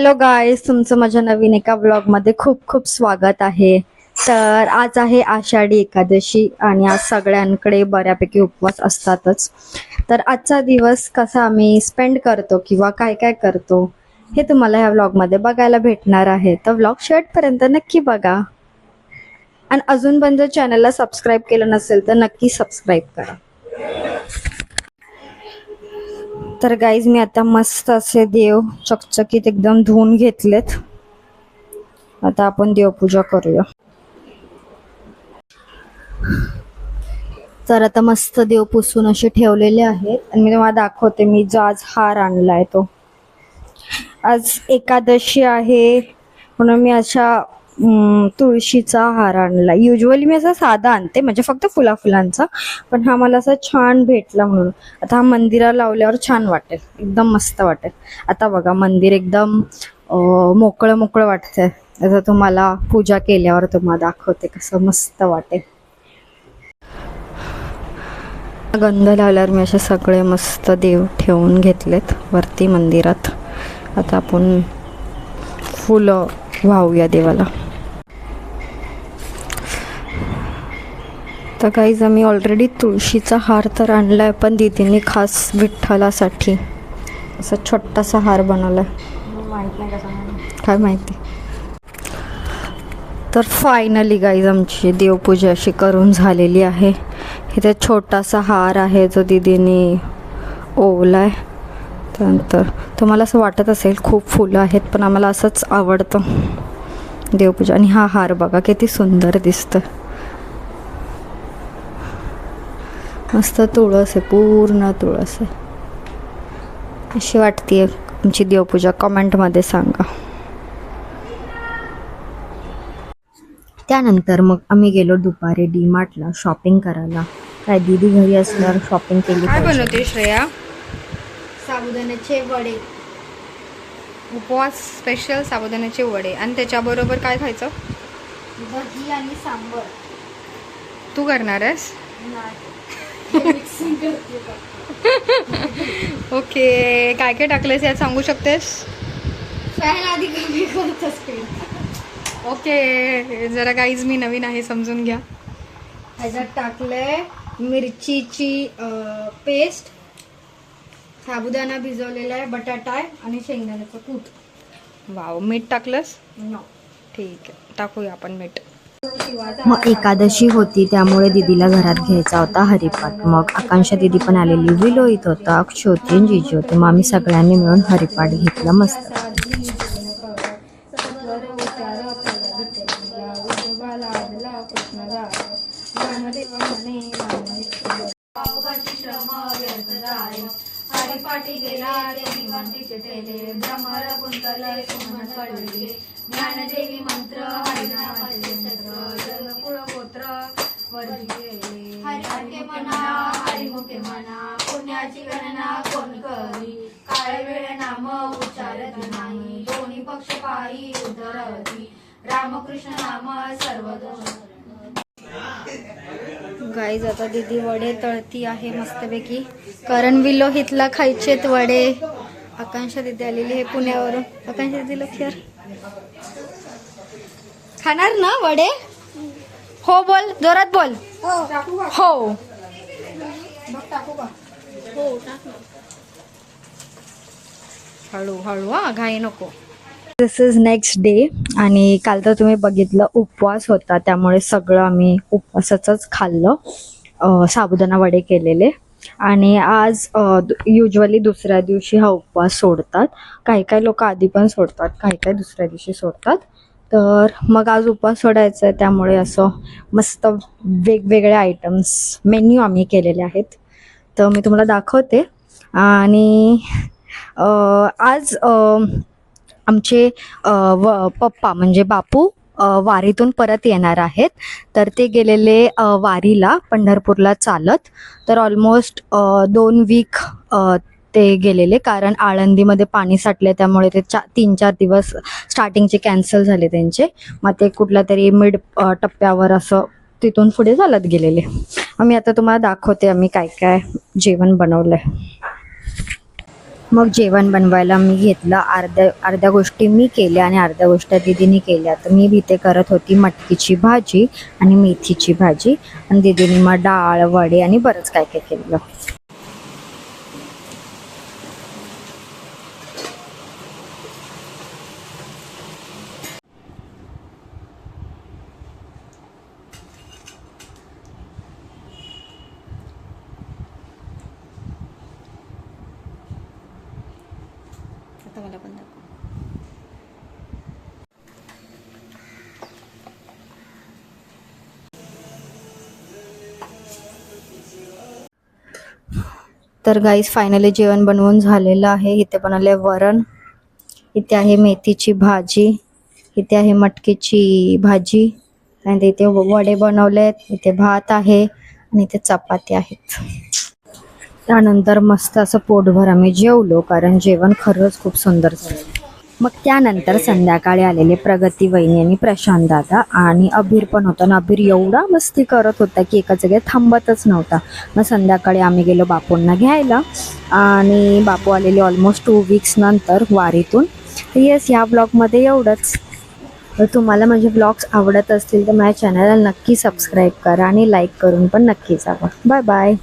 Hello guys, तुमचं माझ्या नवीन एका व्लॉगमध्ये खूप खूप स्वागत आहे. तर आज आहे आषाढी एकादशी आणि आज सगळ्यांकडे बऱ्यापैकी उपवास असतातच. तर आजचा दिवस कसा आम्ही स्पेंड करतो किंवा काय काय करतो हे तुम्हाला ह्या व्लॉगमध्ये बघायला भेटणार आहे. तर व्लॉग शेवटपर्यंत नक्की बघा आणि अजून पण जर चॅनलला सबस्क्राईब केलं नसेल तर नक्की सबस्क्राईब करा. तर गाईज, मी आता मस्त असे देव चकचकीत एकदम धुवून घेतलेत. आता आपण देवपूजा करूया. तर आता मस्त देव पुसून असे ठेवलेले आहेत आणि मी तुम्हाला दाखवते. मी जो आज हार आणलाय तो आज एकादशी आहे म्हणून मी अशा तुळशीचा हार आणला. युजली मी असा साधा आणते, म्हणजे फक्त फुलांचा, पण हा मला असा छान भेटला म्हणून आता हा मंदिराला लावल्यावर छान वाटेल, एकदम मस्त वाटेल. आता बघा मंदिर एकदम मोकळं मोकळं वाटतंय. आता तुम्हाला पूजा केल्यावर तुम्हाला दाखवते कसं मस्त वाटेल. गंध लावल्यावर मी असे सगळे मस्त देव ठेवून घेतलेत वरती मंदिरात. आता आपण फुलं वाहूया देवाला. तर काहीच आम्ही ऑलरेडी तुळशीचा हार तर आणलाय, पण दीदीने खास विठ्ठलासाठी असा छोटासा हार बनवलाय. काय माहिती. तर फायनली गाईज आमची देवपूजा अशी करून झालेली आहे. इथे छोटासा हार आहे जो दीदीने ओवलाय. त्यानंतर तुम्हाला असं वाटत असेल खूप फुलं आहेत, पण आम्हाला असंच आवडतं देवपूजा. आणि हा हार बघा किती सुंदर दिसतं, मस्त तुळस आहे, पूर्ण तुळस आहे. अशी वाटते आमची देवपूजा, कमेंटमध्ये सांगा. त्यानंतर मग आम्ही गेलो दुपारी डीमार्टला शॉपिंग करायला. काय दीदी घरी असल्यावर शॉपिंग केली. काय बनवते श्रेया? साबुदाण्याचे वडे, उपवास स्पेशल साबुदाण्याचे वडे. आणि त्याच्याबरोबर काय खायचं? दही आणि सांबर. तू करणार आहेस? ओके, काय काय टाकलेस यात सांगू शकतेस? आधी कमी करत असते. ओके, जरा गाईज मी नवीन आहे, समजून घ्या. ह्याच्यात टाकलंय मिरचीची पेस्ट, साबुदाणा भिजवलेला आहे, बटाटा आहे आणि शेंगदाण्याचं कूट. वाव, मीठ टाकलंस? नो. ठीक आहे, टाकूया आपण मीठ. मग एकादशी होती त्यामुळे दीदीला घरात घ्यायचा होता हरिपाठ. मग आकांक्षा दीदी पण आलेली, विलोहित होता, अक्षय होती आणि जीजी होते. मग आम्ही सगळ्यांनी मिळून हरिपाठ घेतला मस्त. हरिपाठी गेला ते निवांतीचे टेले भ्रमर कुंतलय सुमन पडले ज्ञानदेवी मंत्र हरिनामाचे शस्त्र जगकुळ गोत्र वर्जिले हरिमुखे म्हणा हरिमुखे म्हणा पुण्याची गणना कोण करी काळे वेळ नाम उच्चारत नाही दोन्ही पक्ष पायी उद्धरती रामकृष्ण नाम सर्व दोष. गाईज आता दीदी वडे तळती आहे मस्तपैकी, कारण विलोहितला खायचेत वडे. आकांक्षा दीदी आलेली आहे पुण्यावरून. आकांक्षा दीदी लक्षात खाणार ना वडे? हो बोल, जोरात बोल. हो. हळू हळू, हा घाई नको. दिस इज नेक्स्ट डे आणि काल तर तुम्ही बघितलं उपवास होता त्यामुळे सगळं आम्ही उपवासाचंच खाल्लं. साबुदाणा वडे केलेले. आणि आज युजली दुसऱ्या दिवशी हा उपवास सोडतात. काही काही लोक आधी पण सोडतात, काही काही दुसऱ्या दिवशी सोडतात. तर मग आज उपवास सोडायचा आहे त्यामुळे असं मस्त वेगवेगळे आयटम्स मेन्यू आम्ही केलेले आहेत. तर मी तुम्हाला दाखवते. आणि आज आमचे पप्पा म्हणजे बापू वारीतून परत येणार आहेत. तर ते गेलेले वारीला पंढरपूरला चालत. तर ऑलमोस्ट 2 वीक ते गेलेले, कारण आळंदीमध्ये पाणी साठले त्यामुळे ते 3-4 दिवस स्टार्टिंगचे कॅन्सल झाले त्यांचे. मग ते कुठल्या तरी मिड टप्प्यावर असं तिथून पुढे चालत गेलेले. आम्ही आता तुम्हाला दाखवते आम्ही काय काय जेवण बनवलंय. मग जेवण बनवायला मी घेतलं. अर्ध्या गोष्टी मी केल्या आणि अर्ध्या गोष्टी दीदीने केल्या. तर मी इथे करत होती मटकीची भाजी आणि मेथीची भाजी आणि दीदीने मग डाळ, वडे आणि बरंच काय काय केलं. आता मला पण दाखव. तर गाईस फायनली जेवण बनवून झालेलं आहे. इथे बनवले वरण, इथे आहे मेथीची भाजी, इथे आहे मटकीची भाजी आणि इथे वडे बनवलेत, इथे भात आहे आणि इथे चपाती आहेत. त्यानंतर मस्त असं पोटभर आम्ही जेवलो कारण जेवण खरंच खूप सुंदर झालं. मग त्यानंतर संध्याकाळी आलेले प्रगती वहिनी आणि प्रशांत दादा आणि अभीर पण होता ना. अभीर एवढा मस्ती करत होता की एका जागेत थांबतच नव्हता. मग संध्याकाळी आम्ही गेलो बापूंना घ्यायला आणि बापू आलेले ऑलमोस्ट 2 वीक्स नंतर वारीतून. येस, ह्या ब्लॉगमध्ये एवढंच. तर तुम्हाला माझे ब्लॉग्स आवडत असतील तर माझ्या चॅनलला नक्की सबस्क्राईब करा आणि लाईक करून पण नक्की जावा. Bye bye.